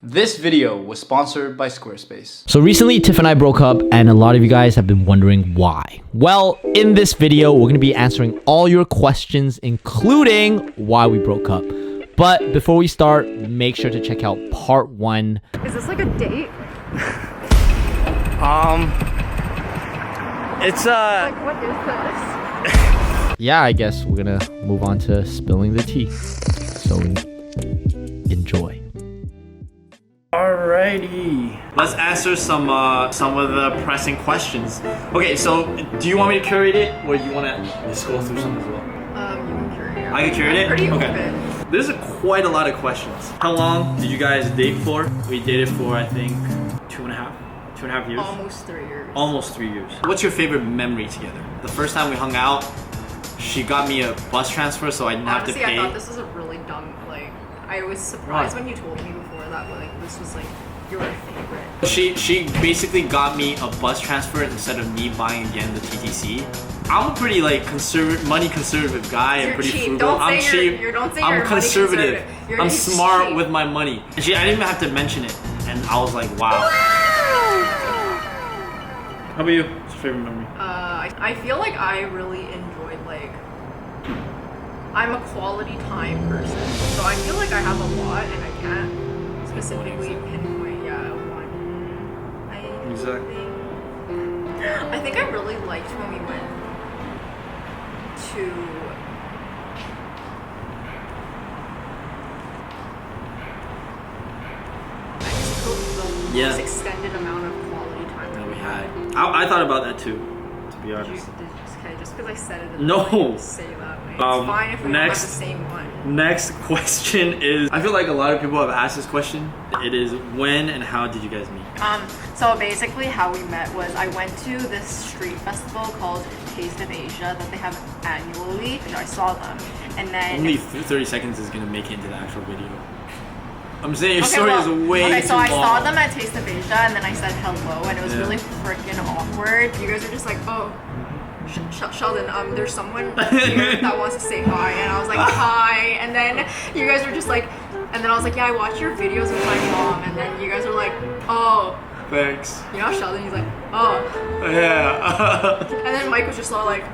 This video was sponsored by Squarespace. So recently, Tiff and I broke up, and a lot of you guys have been wondering why. Well, in this video, we're going to be answering all your questions, including why we broke up. But before we start, make sure to check out part 1. Is this like a date? It's Like, what is this? Yeah, I guess we're going to move on to spilling the tea. So enjoy. Alrighty. Let's answer some of the pressing questions. Okay, so do you want me to curate it, or do you want to just go through some as well? You can curate it. I can curate it? Pretty okay. open. There's quite a lot of questions. How long did you guys date for? We dated for, I think, 2.5 years. Almost 3 years. Almost 3 years. What's your favorite memory together? The first time we hung out, she got me a bus transfer, so I didn't have to pay. I thought this was a really dumb, I was surprised when you told me before that, this was, your favorite. She basically got me a bus transfer instead of me buying again the TTC. I'm a pretty, money conservative guy. I'm pretty cheap. frugal. I'm cheap. I'm conservative. I'm smart cheap with my money. And I didn't even have to mention it. And I was like, wow. How about you? What's your favorite memory? I feel like I really enjoyed, I'm a quality time person, so I feel like I have a lot and I can't specifically pinpoint, one. I think I really liked when we went to Mexico, the most extended amount of quality time that we had. I thought about that too, to be honest. Just because I said it, no. Say that way. It's fine if we don't have the same one. Next question is, I feel like a lot of people have asked this question. It is, when and how did you guys meet? So basically how we met was I went to this street festival called Taste of Asia that they have annually. I saw them, and then only 30 seconds is gonna make it into the actual video. I'm saying your story is way too long. So I saw them at Taste of Asia, and then I said hello, and it was really freaking awkward. You guys are just like, oh, Sheldon, there's someone here that wants to say hi, and I was like, hi, and then you guys were just like, and then I was like, yeah, I watch your videos with my mom, and then you guys are like, oh, thanks. You know Sheldon, he's like, oh, yeah. And then Mike was just all like,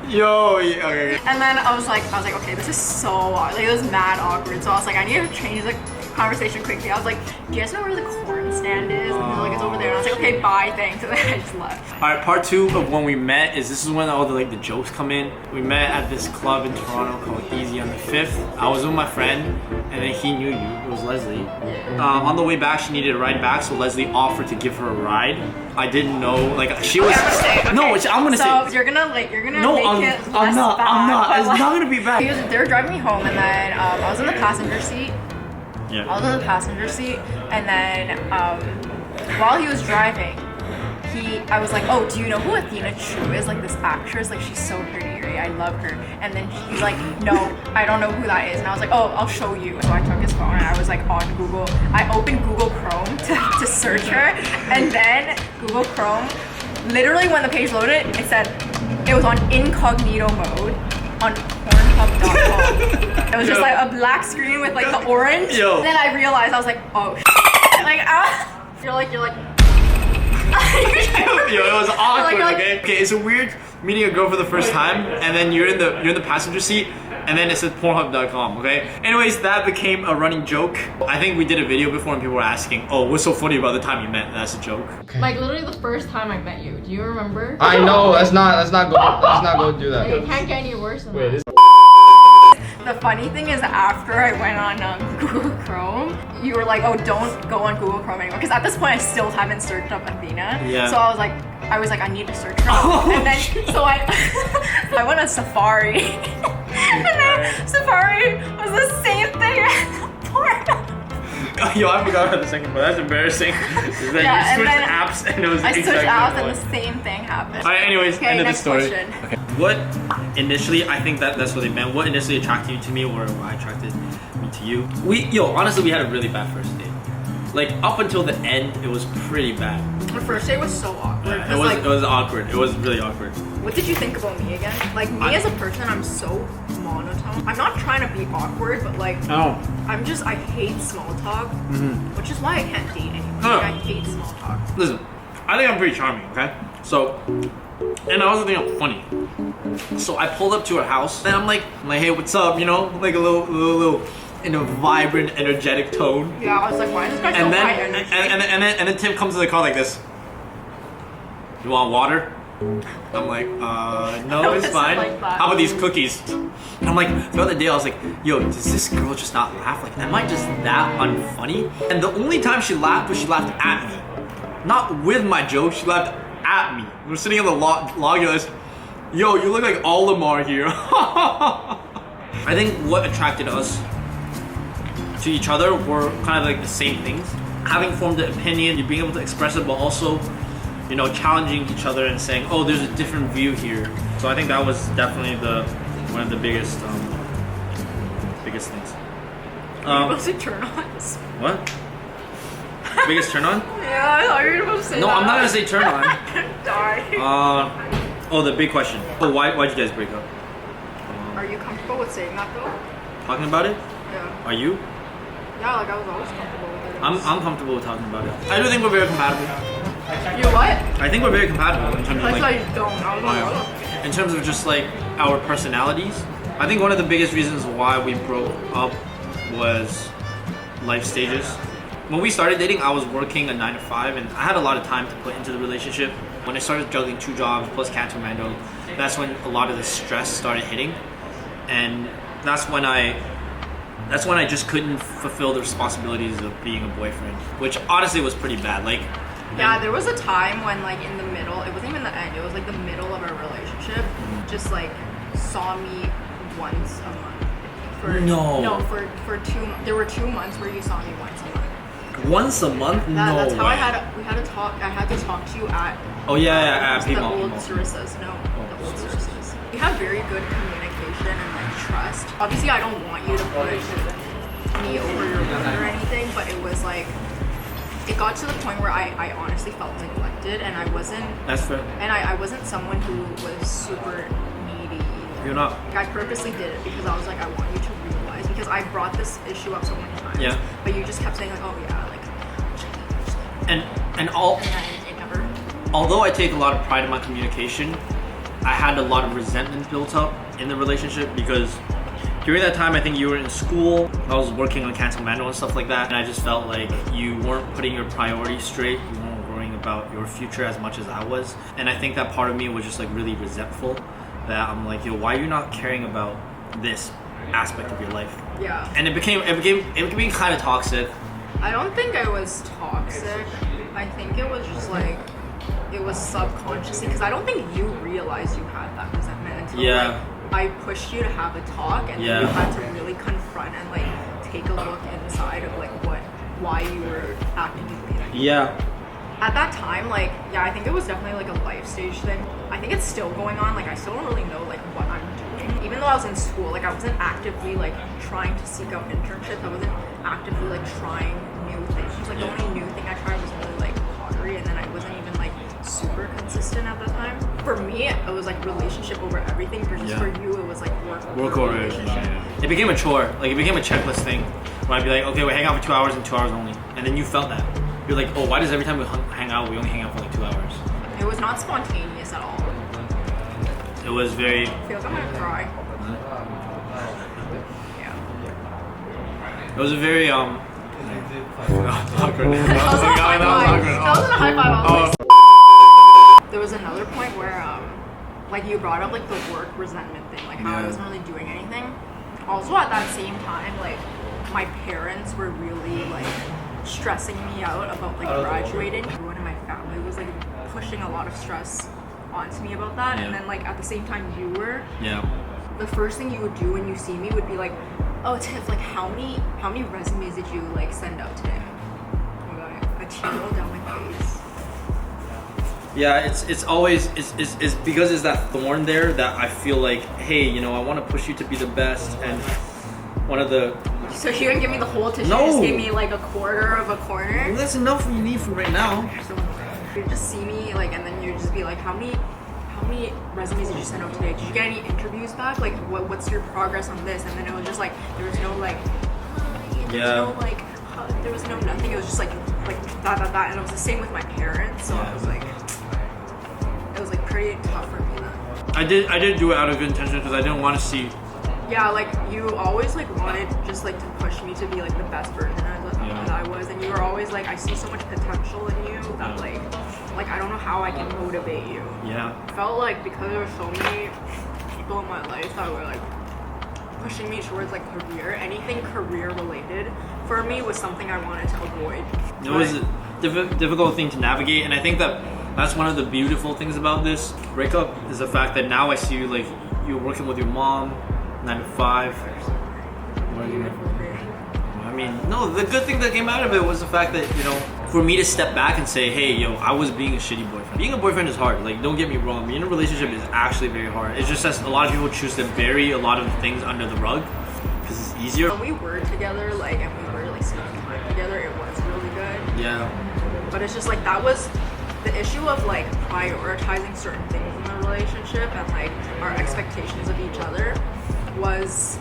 yo, yeah, okay. And then I was like, okay, this is so awkward. It was mad awkward. So I was like, I need to change the conversation quickly. I was like, do you guys know where the corn stand is? And they're like, it's over there. And I was like, okay, bye, thanks. And then I just left. Alright, part 2 of when we met is, this is when all the jokes come in. We met at this club in Toronto called Easy on the 5th. I was with my friend, and then he knew you. It was Leslie. Yeah. On the way back, she needed a ride back, so Leslie offered to give her a ride. I didn't know, she was. No, I'm gonna say. So you're gonna make it less I'm not. It's not gonna be bad. They were driving me home, and then I was in the passenger seat. Yeah. I was in the passenger seat, and then while he was driving, I was like, oh, do you know who Athena Chu is? This actress, she's so pretty, right? I love her. And then he's like, no, I don't know who that is. And I was like, oh, I'll show you. So I took his phone and I was on Google. I opened Google Chrome to search her, and then Google Chrome, literally when the page loaded, it said it was on incognito mode on Pornhub.com. It was just a black screen with the orange. Yo. And then I realized, I was like, oh, you're like. Yo, it was awkward, okay? Okay, it's a weird meeting a girl for the first time, and then you're in the passenger seat, and then it says Pornhub.com, okay? Anyways, that became a running joke. I think we did a video before and people were asking, oh, what's so funny about the time you met? That's a joke. Okay. Literally the first time I met you. Do you remember? I know, let's not go do that. It can't get any worse than that. The funny thing is, after I went on Google Chrome, you were like, oh, don't go on Google Chrome anymore. Because at this point, I still haven't searched up Athena. Yeah. So I was like, I need to search her. And then, so I went on Safari. And then Safari was the same thing as Pornhub. Yo, I forgot about the second part. That's embarrassing. Is that you switched apps and it was I exactly switched apps and the same thing happened. Alright, anyways, end of the story. Question. Okay. What initially, I think that's what they meant. What initially attracted you to me, or why attracted me to you? Honestly, we had a really bad first date. Up until the end, it was pretty bad. The first date was so awkward. Yeah, it was awkward. It was really awkward. What did you think about me again? Like me as a person, I'm so monotone. I'm not trying to be awkward, but like I hate small talk, which is why I can't date anyone. Like, I hate small talk. Listen, I think I'm pretty charming, okay? So, and I also think I'm funny. So I pulled up to her house and I'm like, hey, what's up? You know, like a little in a vibrant, energetic tone. Yeah, I was like, why is this guy so high energy? And then Tim comes to the car like this. You want water? I'm like, no, it's fine. Like how about these cookies? And I'm like, throughout the day, I was like, yo, does this girl just not laugh? Like, am I just that unfunny? And the only time she laughed was she laughed at me. Not with my joke, she laughed at me. We were sitting on the log, yo, you look like Olimar here. I think what attracted us to each other were kind of like the same things. Having formed an opinion, you being able to express it, but also, you know, challenging each other and saying, oh, there's a different view here. So I think that was definitely one of the biggest things. Supposed to turn ons. What? Biggest turn on? Yeah, I thought you were supposed to say No, that. I'm not gonna say turn on. Die. Oh, the big question. Oh, why'd you guys break up? Are you comfortable with saying that though? Talking about it? Yeah. Are you? Yeah, like I was always comfortable with it. I'm comfortable with talking about it. I do think we're very compatible. You what? I think we're very compatible in terms of I like, thought you don't. I was like, oh. in terms of just like our personalities. I think one of the biggest reasons why we broke up was life stages. When we started dating, I was working a 9 to 5 and I had a lot of time to put into the relationship. When I started juggling 2 jobs plus Cantomando, that's when a lot of the stress started hitting. And that's when I just couldn't fulfill the responsibilities of being a boyfriend, which honestly was pretty bad. Like, yeah, there was a time when like in the middle, it wasn't even the end, it was like the middle of our relationship, just like saw me once a month. There were 2 months where you saw me once a month. Once a month? That's how way. I had to talk to you at at the old services. The old services. We have very good communication and like trust. Obviously I don't want you to push me over your woman or anything, but it was like it got to the point where I honestly felt neglected and I wasn't. That's fair. And I wasn't someone who was super needy either. You're not. Like, I purposely did it because I was like, I want you to realize, because I brought this issue up so many times. Yeah. But you just kept saying like, oh yeah, like. And it never. Although I take a lot of pride in my communication, I had a lot of resentment built up in the relationship because during that time, I think you were in school, I was working on Cantomando and stuff like that, and I just felt like you weren't putting your priorities straight, you weren't worrying about your future as much as I was, and I think that part of me was just like really resentful, that I'm like, yo, why are you not caring about this aspect of your life? Yeah. And it became kind of toxic. I don't think I was toxic. I think it was just like, it was subconsciously, because I don't think you realized you had that resentment until like, I pushed you to have a talk, and then you had to really confront and like take a look inside of like why you were acting the way that you Yeah. At that time, like, yeah, I think it was definitely like a life stage thing. I think it's still going on. Like, I still don't really know like what I'm doing. Even though I was in school, like I wasn't actively like trying to seek out internships. I wasn't actively like trying new things. Like the only new thing I tried was really like pottery, and then I wasn't even like super consistent at the time. For me, it was like relationship over everything, versus for you, it was like work over relationship. It became a chore. Like it became a checklist thing where I'd be like, okay, we hang out for 2 hours and 2 hours only, and then you felt that. You're like, oh, why does every time we hang out, we only hang out for like 2 hours? It was not spontaneous at all. It was very. I feel like I'm gonna cry. Yeah. It was a very awkward. That wasn't a high five. There was another point where, like you brought up like the work resentment thing, like how I wasn't really doing anything. Also at that same time, like my parents were really like stressing me out about like graduating. Everyone in my family was like pushing a lot of stress onto me about that, and then like at the same time you were. Yeah. The first thing you would do when you see me would be like, oh Tiff, like how many resumes did you like send out today? Oh my god, a tear rolled down my face. Yeah, it's always it's because there's that thorn there that I feel like, hey, you know, I want to push you to be the best, and one of the. So you didn't give me the whole tissue. No. You just gave me like a quarter of a corner. Well, that's enough you need for right now. So you just see me like, and then you just be like, how how many resumes did you send out today? Did you get any interviews back? Like, what's your progress on this? And then it was just like, there was no like, there was no nothing. It was just like that. And it was the same with my parents. So I was like, it was like pretty tough for me then. I did do it out of good intention because I didn't want to see. Yeah, like you always like wanted just like to push me to be like the best version that I was, and you were always like, I see so much potential in you that like I don't know how I can motivate you. Yeah. I felt like because there were so many people in my life that were like pushing me towards like career, anything career related for me was something I wanted to avoid. It was a difficult thing to navigate, and I think that's one of the beautiful things about this breakup is the fact that now I see you like you're working with your mom 9 to 5. I mean, no, the good thing that came out of it was the fact that, you know, for me to step back and say, hey, yo, I was being a shitty boyfriend. Being a boyfriend is hard. Like, don't get me wrong. Being in a relationship is actually very hard. It's just that a lot of people choose to bury a lot of things under the rug because it's easier. When we were together, like, and we were like spending time together, it was really good. Yeah. But it's just like that was the issue of like prioritizing certain things in the relationship and like our expectations of each other was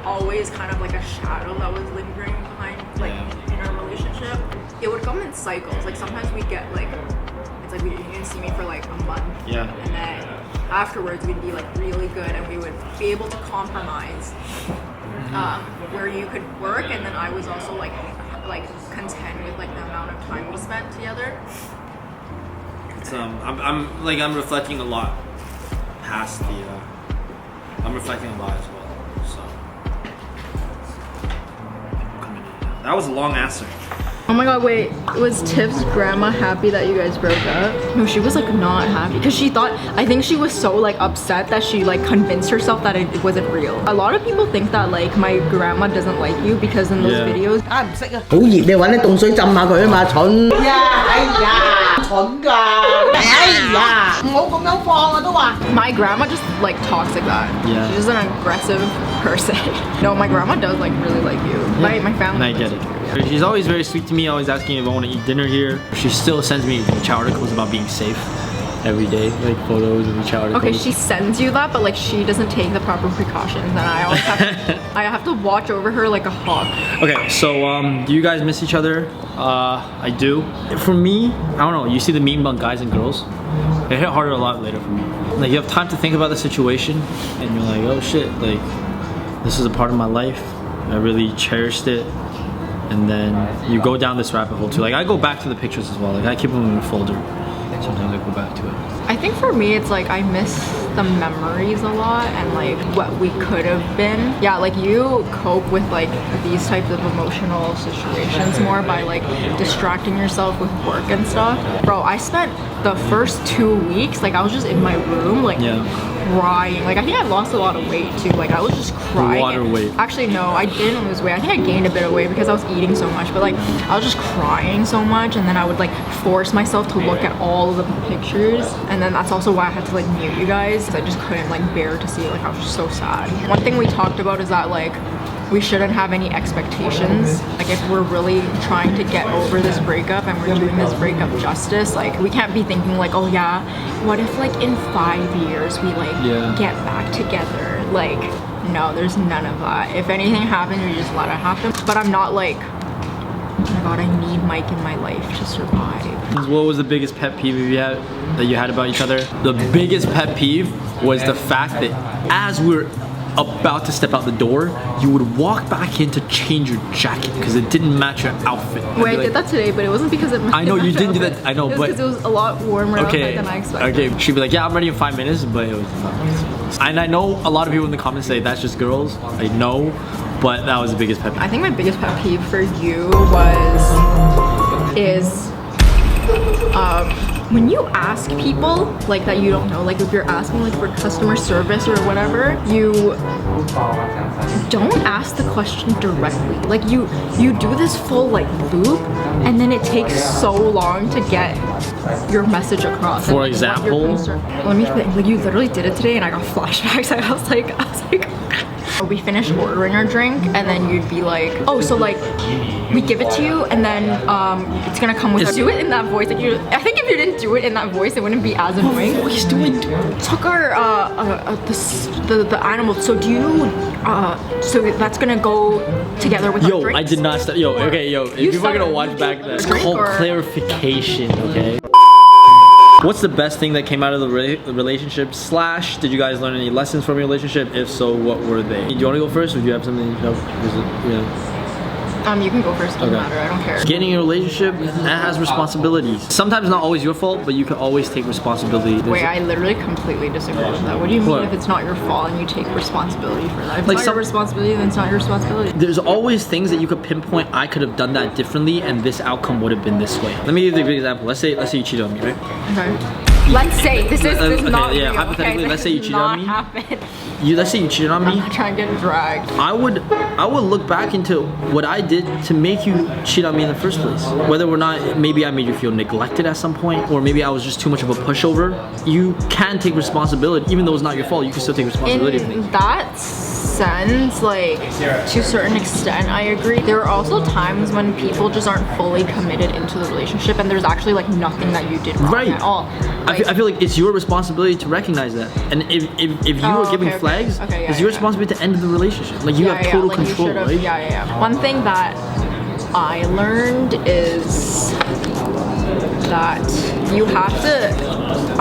always kind of like a shadow that was lingering behind like in our relationship. It would come in cycles. Like sometimes we'd get like, it's like you didn't see me for like a month. Yeah. And then afterwards we'd be like really good and we would be able to compromise where you could work and then I was also like content with like the amount of time we spent together. It's I'm reflecting a lot past the I'm reflecting a lot as well. So that was a long answer. Oh my god, wait, was Tiff's grandma happy that you guys broke up? No, she was like not happy because she thought, I think she was so like upset that she like convinced herself that it wasn't real. A lot of people think that like my grandma doesn't like you because in those videos 唔識啊，好熱你揾啲凍水浸下佢啊嘛，蠢呀，哎呀，蠢㗎，哎呀，唔好咁樣放啊都話。My grandma just like talks like that. Yeah. She's just an aggressive person. No, my grandma does like really like you. My family. And I get it. She's always very sweet to me, always asking if I want to eat dinner here. She still sends me chat articles about being safe every day, like photos and chat articles. Okay, she sends you that, but like she doesn't take the proper precautions, and I always have to, I have to watch over her like a hawk. Okay, so do you guys miss each other? I do. For me, I don't know. You see the meme about guys and girls? It hit harder a lot later for me. Like you have time to think about the situation, and you're like, oh shit, like this is a part of my life. I really cherished it. And then you go down this rabbit hole too. Like I go back to the pictures as well. Like I keep them in a folder. Sometimes I go back to it. I think for me it's like I miss the memories a lot and like what we could have been. Yeah, like you cope with like these types of emotional situations more by like distracting yourself with work and stuff. Bro, I spent the first 2 weeks like I was just in my room like crying. Like I think I lost a lot of weight too. Like I was just crying. Water weight. Actually no, I didn't lose weight. I think I gained a bit of weight because I was eating so much. But like I was just crying so much and then I would like force myself to look at all of the pictures. And then that's also why I had to like mute you guys. I just couldn't like bear to see it. Like I was just so sad. One thing we talked about is that like we shouldn't have any expectations. Like if we're really trying to get over this breakup and we're doing this breakup justice, like we can't be thinking like, oh yeah, what if like in 5 years we like get back together? Like no, there's none of that. If anything happens, we just let it happen. But I'm not like, oh my god, I need Mike in my life to survive. What was the biggest pet peeve that you had about each other? The biggest pet peeve was the fact that as we're about to step out the door, you would walk back in to change your jacket because it didn't match your outfit. Wait, I did that today, but it wasn't because it matched. I know you didn't do that. I know, but because it was a lot warmer outside than I expected. Okay, she'd be like, yeah, I'm ready in 5 minutes, but it was not. And I know a lot of people in the comments say that's just girls. I know, but that was the biggest pet peeve. I think my biggest pet peeve for you is when you ask people like that you don't know, like if you're asking like for customer service or whatever, you don't ask the question directly. Like you do this full like loop and then it takes so long to get your message across. For example, let me think. Like you literally did it today and I got flashbacks. I was like we finish ordering our drink and then you'd be like, oh, so like we give it to you and then it's gonna come with us. Do it in that voice. Like I think if you didn't do it in that voice, it wouldn't be as annoying. What he's doing? Took our the animal. So do you so that's gonna go together with our drinks? I did not stop. Yo, okay, yo. If people are gonna watch back, that's called clarification, okay? What's the best thing that came out of the relationship? Slash, did you guys learn any lessons from your relationship? If so, what were they? Do you want to go first, or do you have something? No, you can go first. Doesn't matter. I don't care. Getting in a relationship that has responsibilities. Sometimes not always your fault, but you can always take responsibility. Wait, I literally completely disagree with that. What do you mean if it's not your fault and you take responsibility for that? If it's not your responsibility, then it's not your responsibility. There's always things that you could pinpoint. I could have done that differently, and this outcome would have been this way. Let me give you a good example. Let's say you cheated on me, right? Okay. Let's say this is not real. Hypothetically, okay? let's say you cheated on me. Let's say you cheated on me. I'm not trying to get dragged. I would look back into what I did to make you cheat on me in the first place. Whether or not maybe I made you feel neglected at some point, or maybe I was just too much of a pushover. You can take responsibility, even though it's not your fault. You can still take responsibility. In that sense, like to a certain extent, I agree. There are also times when people just aren't fully committed into the relationship, and there's actually like nothing that you did wrong at all. Like, I feel like it's your responsibility to recognize that, and if you are giving flags, it's your responsibility to end the relationship. Like you have total control, right? Yeah. One thing that I learned is that you have to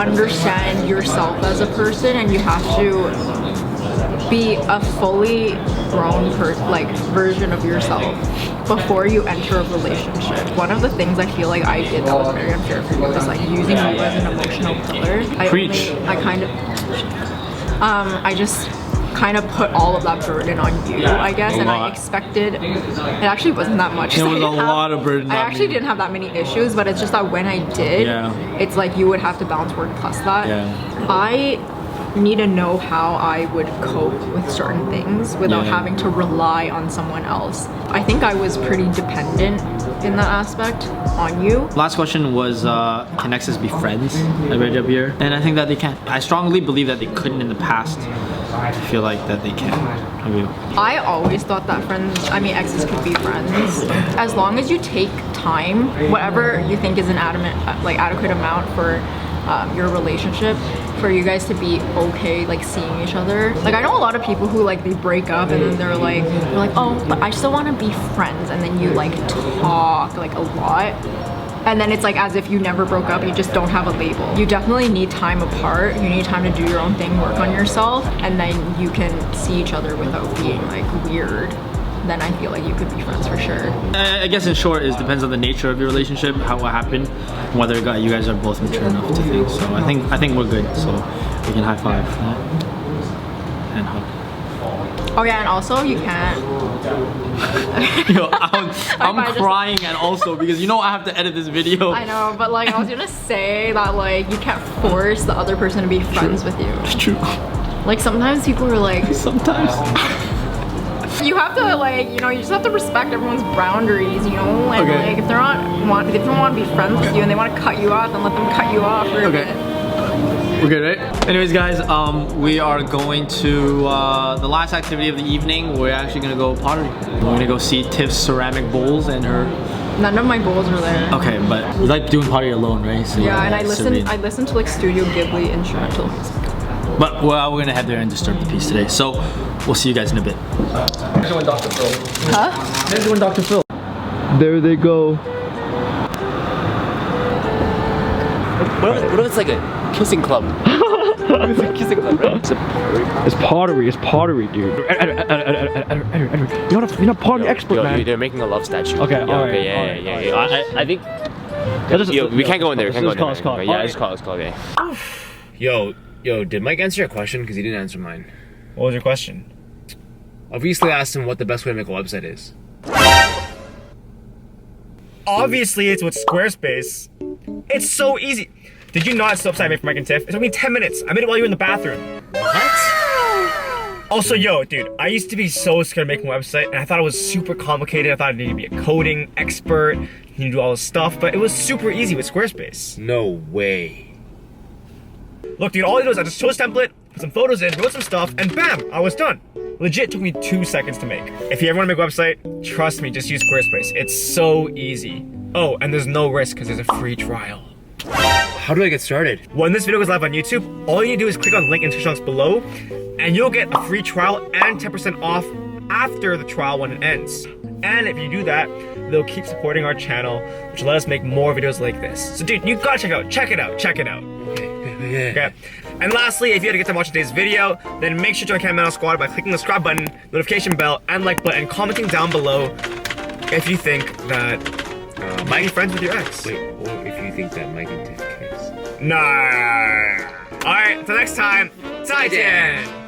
understand yourself as a person, and you have to be a fully grown version of yourself before you enter a relationship. One of the things I feel like I did that was very unfair for you was like using you as an emotional pillar. I just kind of put all of that burden on you, I guess, and I expected, it actually wasn't that much. It was a lot of burden. I actually didn't have that many issues, but it's just that when I did, it's like you would have to balance work plus that. I need to know how I would cope with certain things without having to rely on someone else. I think I was pretty dependent in that aspect on you. Last question was, can exes be friends? I read up here, and I think that they can. I strongly believe that they couldn't in the past. I feel like that they can. I always thought that exes could be friends as long as you take time, whatever you think is an adequate amount for your relationship, for you guys to be okay, like seeing each other. Like I know a lot of people who like they break up and then they're like, oh, but I still want to be friends, and then you like talk like a lot. And then it's like as if you never broke up, you just don't have a label. You definitely need time apart. You need time to do your own thing, work on yourself, and then you can see each other without being like weird. Then I feel like you could be friends for sure. I guess in short, it depends on the nature of your relationship, what happened, whether you guys are both mature enough to think. So I think we're good. So we can high five and hug. Oh yeah, and also you can't. Yo, I'm crying and also because you know I have to edit this video. I know, but like I was gonna say that like you can't force the other person to be friends with you. It's true. Like sometimes people are like. Sometimes. You have to like, you just have to respect everyone's boundaries, and like if they don't want to be friends with you and they want to cut you off, then let them cut you off. Okay. We're good, right? Anyways, guys, we are going to the last activity of the evening. We're actually gonna go pottery. We're gonna go see Tiff's ceramic bowls and her. None of my bowls are there. Okay, but you like doing pottery alone, right? So yeah, and I listen to like Studio Ghibli instrumental music. But we're gonna head there and disturb the peace today. So we'll see you guys in a bit. They're doing Dr. Phil. Huh? They're doing Dr. Phil. There they go. What if it's like a kissing club? It's a kissing club, right? It's pottery, dude. Edward, you're not pottery expert, man. They're making a love statue. Okay, alright. Yeah. I think. We can't go in there. We can't go in there. Yeah, let's call. Okay. Yo, did Mike answer your question? Because he didn't answer mine. What was your question? Obviously asked him what the best way to make a website is. Obviously, it's with Squarespace. It's so easy. Did you not stop signing for Mike and Tiff? It took me 10 minutes. I made it while you were in the bathroom. What? Also, yo, dude, I used to be so scared of making a website, and I thought it was super complicated. I thought I needed to be a coding expert, you need to do all this stuff, but it was super easy with Squarespace. No way. Look, dude, all I did was I just chose a template, put some photos in, wrote some stuff, and bam, I was done. Legit took me 2 seconds to make. If you ever want to make a website, trust me, just use Squarespace. It's so easy. Oh, and there's no risk because there's a free trial. How do I get started? When this video goes live on YouTube, all you need to do is click on the link in the description box below, and you'll get a free trial and 10% off after the trial when it ends. And if you do that, they'll keep supporting our channel, which will let us make more videos like this. So dude, you gotta check it out, check it out. Okay. And lastly, if you had to get to watch today's video, then make sure to join Camera Squad by clicking the subscribe button, notification bell, and like button, and commenting down below if you think that might be friends with your ex. Wait, or if you think that Mike and Tiff kiss. Nah. Alright, until next time, 再见!